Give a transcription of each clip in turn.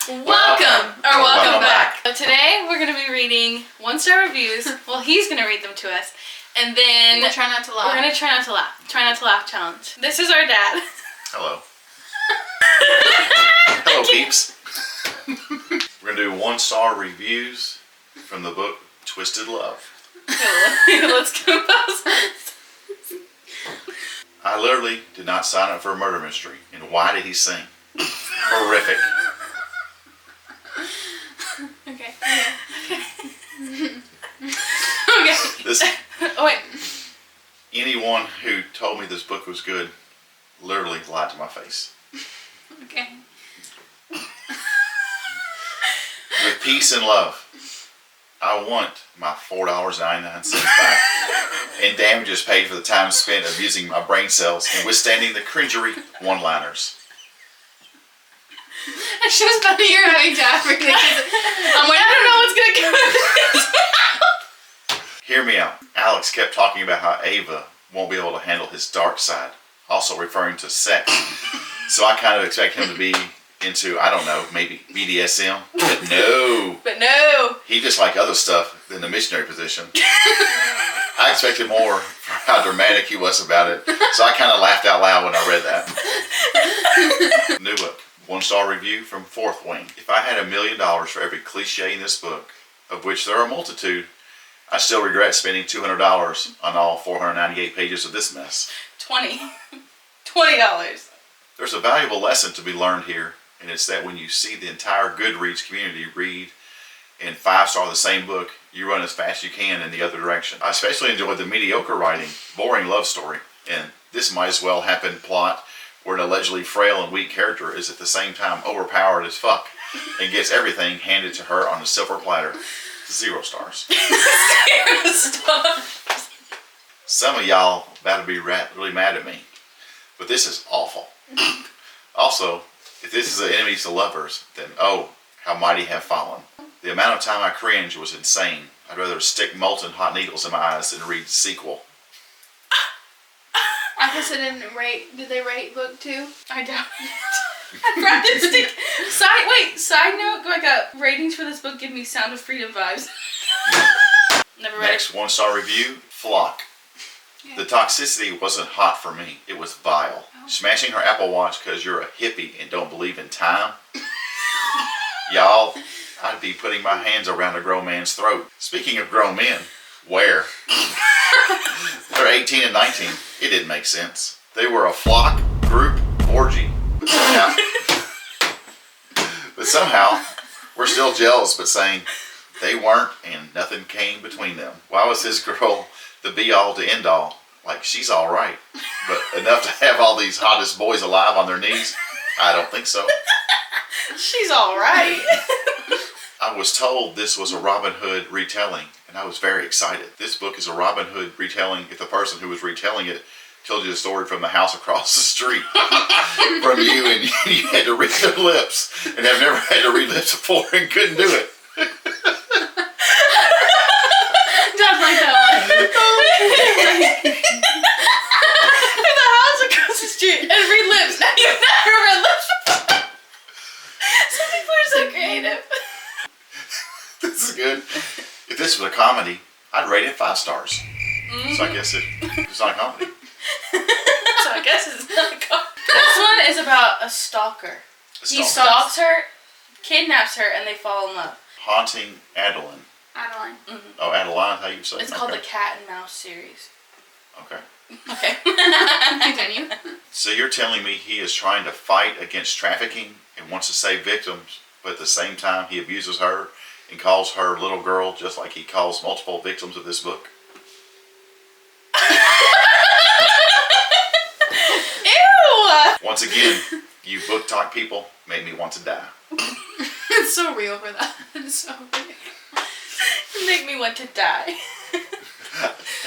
Welcome back. So today we're going to be reading 1-star reviews. Well, he's going to read them to us. And then we'll try not to laugh. We're going to try not to laugh. Try not to laugh challenge. This is our dad. Hello. Hello, peeps. We're going to do 1-star reviews from the book Twisted Love. Let's go. I literally did not sign up for a murder mystery. And why did he sing? Horrific. Okay. Okay. Oh, wait. Anyone who told me this book was good literally lied to my face. Okay. With peace and love, I want my $4.99 back and damages paid for the time spent abusing my brain cells and withstanding the cringery one-liners. I should have spent a year having to everything. I'm like, I don't know what's gonna come out. Hear me out. Alex kept talking about how Ava won't be able to handle his dark side, also referring to sex. So I kind of expect him to be into, I don't know, maybe BDSM. But no. He just liked other stuff than the missionary position. I expected more for how dramatic he was about it. So I kind of laughed out loud when I read that. New book. 1-star review from Fourth Wing. If I had $1 million for every cliche in this book, of which there are a multitude, I still regret spending $200 on all 498 pages of this mess. $20. There's a valuable lesson to be learned here, and it's that when you see the entire Goodreads community read and 5-star the same book, you run as fast as you can in the other direction. I especially enjoyed the mediocre writing, boring love story, and this might as well happen plot where an allegedly frail and weak character is at the same time overpowered as fuck and gets everything handed to her on a silver platter. 0 stars. 0 stars. Some of y'all about to be really mad at me, but this is awful. Also, if this is the enemies to lovers, then oh, how mighty have fallen. The amount of time I cringed was insane. I'd rather stick molten hot needles in my eyes than read sequel. I guess I didn't rate. Did they rate book 2? I doubt it. I'd rather stick. Side note, like ratings for this book give me Sound of Freedom vibes. Never read it. Next 1-star review, Flock. Yeah. The toxicity wasn't hot for me. It was vile. Oh. Smashing her Apple Watch because you're a hippie and don't believe in time. Y'all, I'd be putting my hands around a grown man's throat. Speaking of grown men, where? They're 18 and 19. It didn't make sense. They were a flock, group, orgy. But somehow, we're still jealous, but saying they weren't and nothing came between them. Why was his girl the be-all to end-all? Like, she's all right. But enough to have all these hottest boys alive on their knees? I don't think so. She's all right. I was told this was a Robin Hood retelling, and I was very excited. This book is a Robin Hood retelling if the person who was retelling it told you the story from the house across the street from you, and you had to read their lips, and have never had to read lips before and couldn't do it. Dad's like that one. The house across the street and read lips. Now you've never read lips before. Some people are so creative. This is good. If this was a comedy, I'd rate it 5 stars. Mm-hmm. So I guess it's not a comedy. So I guess it's not a comedy. This one is about a stalker. He stalks her, kidnaps her, and they fall in love. Haunting Adeline. Adeline. Mm-hmm. Oh, Adeline, how you say it? It's called the Cat and Mouse series. Okay. Okay. Continue. So you're telling me he is trying to fight against trafficking and wants to save victims, but at the same time he abuses her and calls her little girl just like he calls multiple victims of this book? Ew! Once again, you book talk people make me want to die. It's so real for that. It's so real. You make me want to die.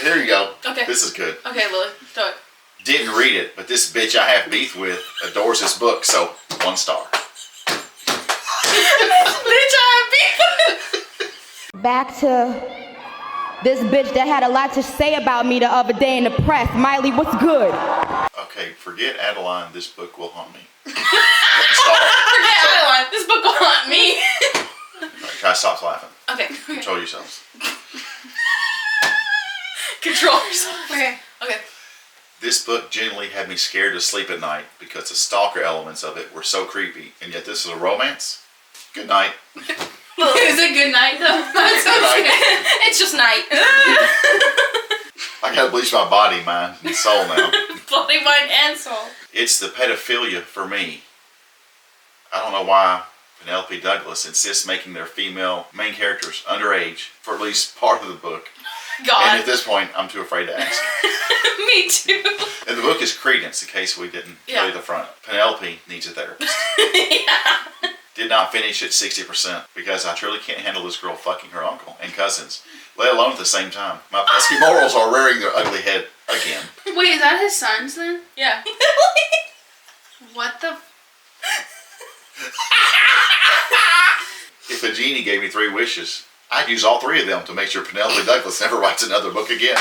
Here you go. Okay. This is good. Okay, Lily, do it. Didn't read it, but this bitch I have beef with adores this book, so 1 star. This bitch I have beef with. Back to this bitch that had a lot to say about me the other day in the press. Miley, what's good? Okay, forget Adeline. This book will haunt me. 1 star. Forget I want this book will haunt me. Alright, try to stop laughing. Okay. Control yourselves. Control yourself. Okay. Okay. This book genuinely had me scared to sleep at night because the stalker elements of it were so creepy, and yet this is a romance. Good night. Is it good night though? That's so Good night. scary. It's just night. I gotta bleach my body, mind, and soul now. Body, mind, and soul. It's the pedophilia for me. I don't know why Penelope Douglas insists making their female main characters underage for at least part of the book. And God. at this point, I'm too afraid to ask. Me too. And the book is Credence, in case we didn't tell you the front. Penelope needs a therapist. Yeah. Did not finish at 60% because I truly can't handle this girl fucking her uncle and cousins, let alone at the same time. My pesky morals are rearing their ugly head again. Wait, is that his sons then? Yeah. What the? If a genie gave me 3 wishes, I'd use all 3 of them to make sure Penelope Douglas never writes another book again.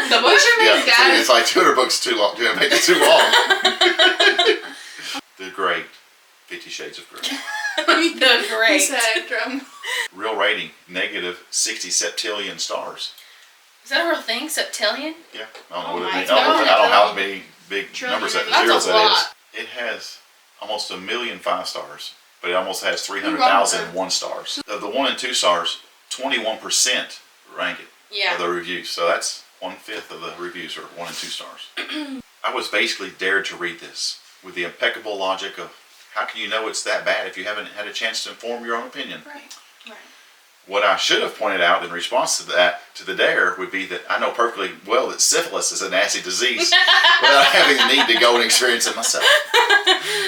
The What should Yeah, make dad? it's like 200 books too long. Didn't make it too long. The great 50 Shades of Grey. The great. Sad drum. Real rating, negative 60 septillion stars. Is that a real thing? Septillion? Yeah, I don't know Oh what it my means. I don't know God. how many big Trillion. numbers that the That's a zeros that lot. is. It has almost 1 million 5 stars, but it almost has wrong 300,000 with 1 stars. Of the 1 and 2 stars, 21% rank it Yeah. for the reviews. So that's 1/5 of the reviews are 1 and 2 stars. I was basically dared to read this with the impeccable logic of how can you know it's that bad if you haven't had a chance to form your own opinion? Right. Right. What I should have pointed out in response to that, to the dare, would be that I know perfectly well that syphilis is a nasty disease without having the need to go and experience it myself.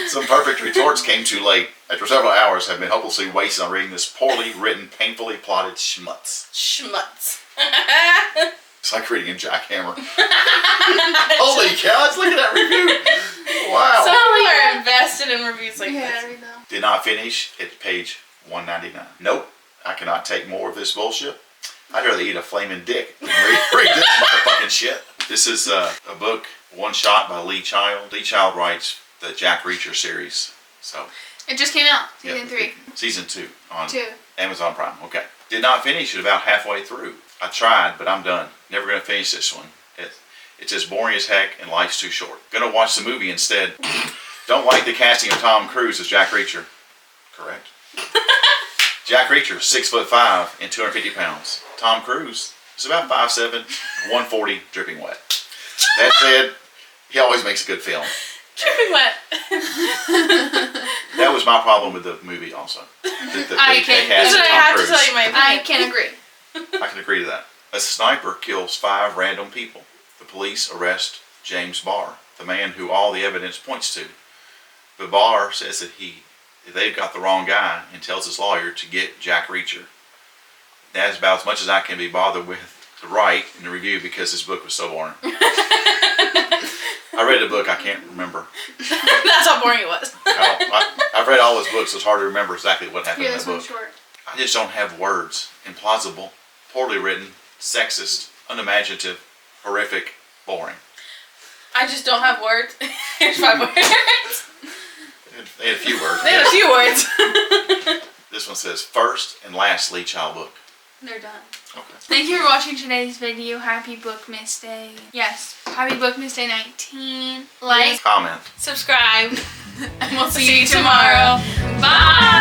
Some perfect retorts came too late. After several hours, I've been hopelessly wasted on reading this poorly written, painfully plotted schmutz. Schmutz. It's like reading a jackhammer. Holy cow, let's look at that review. Wow. Some people are invested in reviews like Yeah, this. read that. Did not finish at page 199. Nope, I cannot take more of this bullshit. I'd rather eat a flaming dick than read this motherfucking shit. This is a book, one shot by Lee Child. Lee Child writes the Jack Reacher series. So, It just came out. yeah, Season 3. Season 2 on 2. Amazon Prime. Okay. Did not finish it about halfway through. I tried, but I'm done. Never gonna finish this one. It's as boring as heck and life's too short. Gonna watch the movie instead. Don't like the casting of Tom Cruise as Jack Reacher. Correct. Jack Reacher, 6'5" and 250 pounds. Tom Cruise is about 5'7", 140, dripping wet. That said, he always makes a good film. Dripping wet. That was my problem with the movie also. They Can't- casted I Tom have Cruise. to tell you my opinion. I can agree. I can agree to that. A sniper kills 5 random people. The police arrest James Barr, the man who all the evidence points to. But Barr says that they've got the wrong guy and tells his lawyer to get Jack Reacher. That's about as much as I can be bothered with to write in the review because this book was so boring. I read the book, I can't remember. That's how boring it was. I've read all those books, so it's hard to remember exactly what happened Yeah, in this that one's book. short. I just don't have words. Implausible, poorly written, sexist, unimaginative, horrific, boring. I just don't have words. Here's my words. They had a few words. They had a few words. This one says first and last Lee Child book. They're done. Okay. Thank you for watching today's video. Happy Bookmas Day. Yes, Happy Bookmas Day 19. Like, Comment. Subscribe. And we'll see you tomorrow. Bye.